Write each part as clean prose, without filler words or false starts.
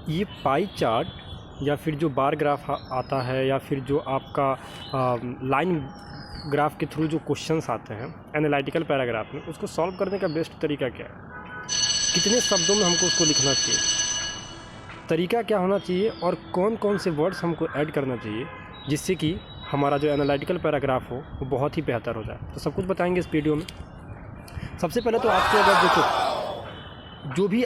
ये pie chart या फिर जो बार ग्राफ आता है या फिर जो आपका लाइन ग्राफ के थ्रू जो क्वेश्चंस आते हैं एनालिटिकल पैराग्राफ में, उसको सॉल्व करने का बेस्ट तरीका क्या है, कितने शब्दों में हमको उसको लिखना चाहिए, तरीका क्या होना चाहिए और कौन कौन से वर्ड्स हमको ऐड करना चाहिए जिससे कि हमारा जो एनालिटिकल पैराग्राफ हो वो बहुत ही बेहतर हो जाए। तो सब कुछ बताएंगे इस वीडियो में। सबसे पहले तो आपको अगर देखो जो भी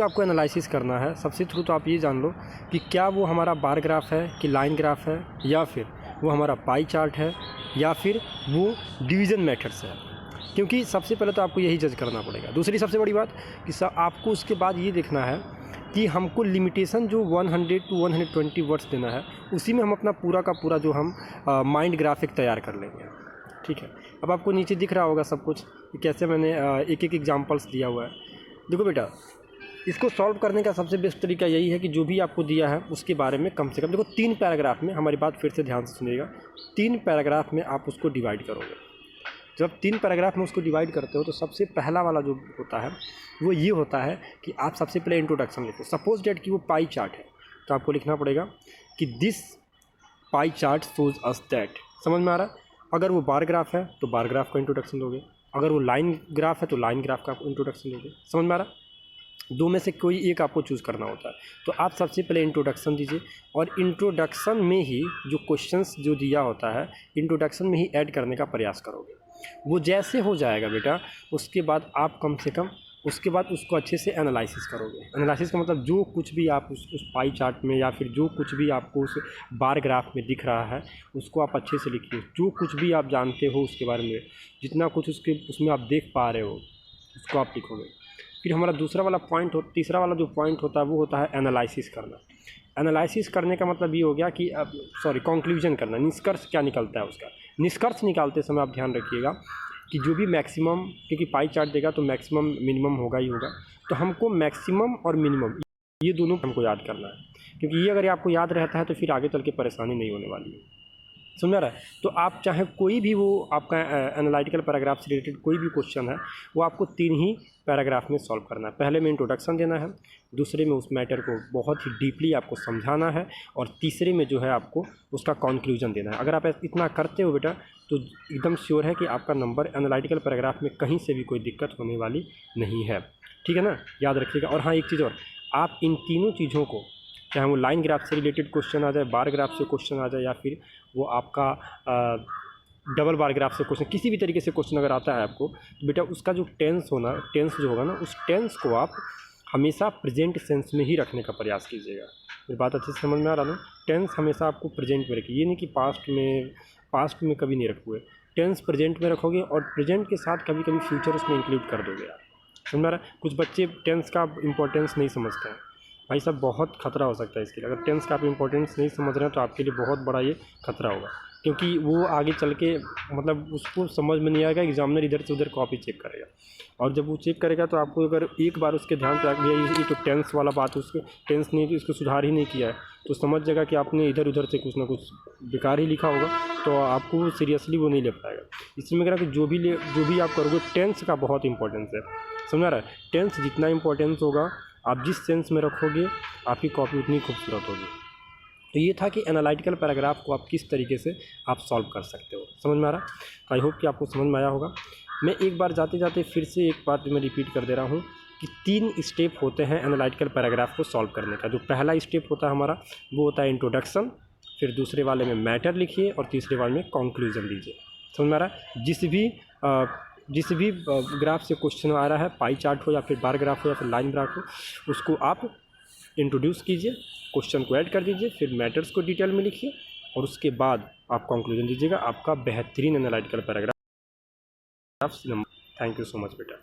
आपको एनालिसिस करना है, सबसे थ्रू तो आप ये जान लो कि क्या वो हमारा बार ग्राफ है कि लाइन ग्राफ है, या फिर वो हमारा पाई चार्ट है, या फिर वो डिवीज़न मेथड्स है। क्योंकि सबसे पहले तो आपको यही जज करना पड़ेगा। दूसरी सबसे बड़ी बात कि आपको उसके बाद ये देखना है कि हमको लिमिटेशन जो 100 to 120 वर्ड्स देना है, उसी में हम अपना पूरा का पूरा जो हम माइंड ग्राफिक तैयार कर लेंगे। ठीक है, अब आपको नीचे दिख रहा होगा सब कुछ कि कैसे मैंने एक एक एग्जांपल्स दिया हुआ है। देखो बेटा, इसको सॉल्व करने का सबसे बेस्ट तरीका यही है कि जो भी आपको दिया है उसके बारे में कम से कम देखो 3 पैराग्राफ में, हमारी बात फिर से ध्यान से सुनिएगा, 3 पैराग्राफ में आप उसको डिवाइड करोगे। जब 3 पैराग्राफ में उसको डिवाइड करते हो तो सबसे पहला वाला जो होता है वो ये होता है कि आप सबसे पहले इंट्रोडक्शन लिखो। सपोज डेट कि वो पाई चार्ट है तो आपको लिखना पड़ेगा कि this pie chart shows us that. समझ में आ रहा है? अगर वो बार ग्राफ है तो बार ग्राफ का इंट्रोडक्शन दोगे, अगर वो लाइन ग्राफ है तो लाइन ग्राफ का इंट्रोडक्शन दोगे। समझ में आ रहा? दो में से कोई एक आपको चूज़ करना होता है। तो आप सबसे पहले इंट्रोडक्शन दीजिए और इंट्रोडक्शन में ही जो क्वेश्चंस जो दिया होता है इंट्रोडक्शन में ही ऐड करने का प्रयास करोगे। वो जैसे हो जाएगा बेटा, उसके बाद आप कम से कम उसके बाद उसको अच्छे से एनालिसिस करोगे। एनालिसिस का मतलब जो कुछ भी आप उस पाई चार्ट में या फिर जो कुछ भी आपको उस बार ग्राफ में दिख रहा है उसको आप अच्छे से लिखिए। जो कुछ भी आप जानते हो उसके बारे में, जितना कुछ उसमें आप देख पा रहे हो उसको आप लिखोगे। फिर हमारा तीसरा वाला जो पॉइंट होता है वो होता है एनालिसिस करना। एनालिसिस करने का मतलब ये हो गया कि कंक्लूजन करना, निष्कर्ष क्या निकलता है उसका। निष्कर्ष निकालते समय आप ध्यान रखिएगा कि जो भी मैक्सिमम, क्योंकि पाई चार्ट देगा तो मैक्सिमम मिनिमम होगा ही होगा, तो हमको मैक्सिमम और मिनिमम ये दोनों हमको याद करना है। क्योंकि ये अगर आपको याद रहता है तो फिर आगे चल के परेशानी नहीं होने वाली है। समझ रहा है? तो आप चाहे कोई भी वो आपका एनालिटिकल पैराग्राफ से रिलेटेड कोई भी क्वेश्चन है वो आपको 3 ही पैराग्राफ में सॉल्व करना है। पहले में इंट्रोडक्शन देना है, दूसरे में उस मैटर को बहुत ही डीपली आपको समझाना है, और तीसरे में जो है आपको उसका कंक्लूजन देना है। अगर आप इतना करते हो बेटा तो एकदम श्योर है कि आपका नंबर एनालिटिकल पैराग्राफ में कहीं से भी कोई दिक्कत होने वाली नहीं है। ठीक है ना? याद रखिएगा। और हाँ, एक चीज़ और, आप इन तीनों चीज़ों को, चाहे वो लाइन ग्राफ से रिलेटेड क्वेश्चन आ जाए, बार ग्राफ से क्वेश्चन आ जाए, या फिर वो आपका डबल बार ग्राफ से क्वेश्चन, किसी भी तरीके से क्वेश्चन अगर आता है आपको, तो बेटा उसका जो टेंस जो होगा ना, उस टेंस को आप हमेशा प्रेजेंट सेंस में ही रखने का प्रयास कीजिएगा। ये बात अच्छे से समझ में आ रहा है? टेंस हमेशा आपको प्रेजेंट में रखिए, ये नहीं कि पास्ट में कभी नहीं रखोगे। टेंस प्रेजेंट में रखोगे और प्रेजेंट के साथ कभी कभी फ्यूचर उसमें इंक्लूड कर दोगे आप। समझ में आ रहा है? कुछ बच्चे टेंस का इंपॉर्टेंस नहीं समझते हैं। भाई साहब, बहुत खतरा हो सकता है इसके लिए। अगर टेंस का आप इंपॉर्टेंस नहीं समझ रहे हैं तो आपके लिए बहुत बड़ा ये खतरा होगा, क्योंकि वो आगे चल के मतलब उसको समझ में नहीं आएगा। एग्जामिनर इधर से उधर कॉपी चेक करेगा, और जब वो चेक करेगा तो आपको अगर एक बार उसके ध्यान पे आ गया ये तो टेंस वाला बात, उसके टेंस नहीं, इसको सुधार ही नहीं किया है, तो समझ जाएगा कि आपने इधर उधर से कुछ ना कुछ बेकार ही लिखा होगा, तो आपको सीरियसली वो नहीं ले पाएगा। इसलिए मैं कह रहा हूँ कि जो भी आप करोगे, टेंस का बहुत इंपॉर्टेंस है। समझ रहा है? टेंस जितना इंपॉर्टेंस होगा, आप जिस सेंस में रखोगे आपकी कॉपी उतनी खूबसूरत होगी। तो ये था कि एनालिटिकल पैराग्राफ को आप किस तरीके से आप सॉल्व कर सकते हो। समझ में आ रहा? आई होप कि आपको समझ में आया होगा। मैं एक बार जाते जाते फिर से एक बात मैं रिपीट कर दे रहा हूँ कि 3 स्टेप होते हैं एनालिटिकल पैराग्राफ को सॉल्व करने का। जो पहला स्टेप होता है हमारा वो होता है इंट्रोडक्शन, फिर दूसरे वाले में मैटर लिखिए और तीसरे वाले में कंक्लूजन दीजिए। समझ में आ रहा है? जिस भी ग्राफ से क्वेश्चन आ रहा है, पाई चार्ट हो या फिर बार ग्राफ हो या फिर लाइन ग्राफ हो, उसको आप इंट्रोड्यूस कीजिए, क्वेश्चन को ऐड कर दीजिए, फिर मैटर्स को डिटेल में लिखिए और उसके बाद आप कंक्लूजन दीजिएगा। आपका बेहतरीन analytical paragraph. Thank you so much बेटा।